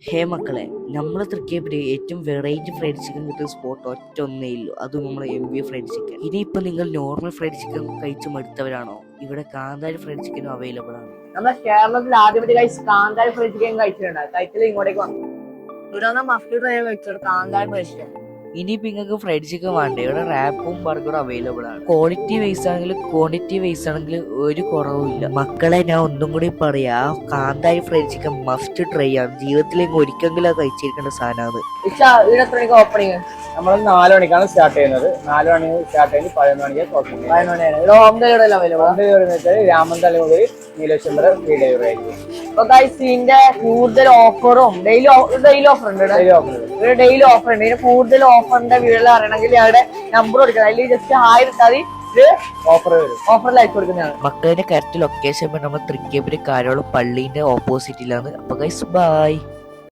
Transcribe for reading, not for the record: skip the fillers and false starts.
ഹേ മക്കളെ, നമ്മൾ തൃക്കേപ്പിൽ ഏറ്റവും വെറൈറ്റി ഫ്രൈഡ് ചിക്കൻ കിട്ടുന്ന സ്പോട്ട് ഒറ്റ ഒന്നേ ഉള്ളൂ. അത് നമ്മൾ MV ഫ്രൈഡ് ചിക്കൻ. ഇനിയിപ്പോൾ നിങ്ങൾ നോർമൽ ഫ്രൈഡ് ചിക്കൻ കഴിച്ചു മടുത്തവരാണോ? ഇവിടെ കാന്താരി ഫ്രൈഡ് ചിക്കനും അവൈലബിൾ ആണ്. നമ്മുടെ കേരളത്തിൽ ആദ്യമായിട്ട് കഴിച്ച് കാന്താരി ഫ്രൈഡ് ചിക്കൻ കഴിച്ചിട്ടുണ്ട്. കഴിച്ചത് ഇങ്ങോട്ടേക്ക് വന്നു. ഇവിടെ മഫ്തി ട്രൈ കഴിച്ചത് കാന്താരി ഫ്രൈഡ് ചിക്കൻ. ഇനിയിപ്പോൾ നിങ്ങൾക്ക് ഫ്രൈഡ് ചിക്കൻ വേണ്ടേ, ഇവിടെ റാപ്പും ബർഗറും അവൈലബിൾ ആണ്. ക്വാളിറ്റി വൈസ് ആണെങ്കിലും ക്വാണ്ടിറ്റി വൈസ് ആണെങ്കിലും ഒരു കുറവുമില്ല. മക്കളെ, ഞാൻ ഒന്നും കൂടി പറയാ, കാന്താരി ഫ്രൈഡ് ചിക്കൻ മസ്റ്റ് ട്രൈ ആണ്. ജീവിതത്തിലേക്ക് ഒരിക്കലെങ്കിലും കഴിച്ചിരിക്കേണ്ട സാധനമാണ്. ഇവിടെ എത്ര മണിക്ക് ഓപ്പണിങ്? നമ്മൾ 4 മണിക്കാണ് സ്റ്റാർട്ട് ചെയ്യുന്നത്. 4 മണി സ്റ്റാർട്ട് ചെയ്ത് 11 മണിക്ക് ക്ലോസിംഗ്. 11 മണിയാണ്. ഇവിടെ home delivery available. Home delivery എന്ന് വെച്ചാൽ രാമന്തളി മുതൽ നീലേശ്വരം വരെ ഫ്രീ ഡെലിവറി ആയിരിക്കും. അപ്പൊ ഇതിന്റെ കൂടുതൽ ഓഫറും ഡെയിലി ഓഫർ ഉണ്ട്. ഡെയിലി ഓഫർ ഉണ്ട്. ഇതിന് കൂടുതൽ ഓഫറിന്റെ വീഡിയോ അറിയണമെങ്കിൽ ഞങ്ങളുടെ നമ്പർ കൊടുക്കണം. അതിൽ ജസ്റ്റ് 1000 ഇട്ടാൽ ഓഫർ വരും. ഓഫറിൽ അയച്ചു കൊടുക്കുന്നതാണ്. മക്കളുടെ കറക്റ്റ് ലൊക്കേഷൻ നമ്മൾ തൃക്കേപ്പൂര് കാരോളം പള്ളീന്റെ ഓപ്പോസിറ്റിലാണ്. അപ്പൊ ഗൈസ് ബൈ.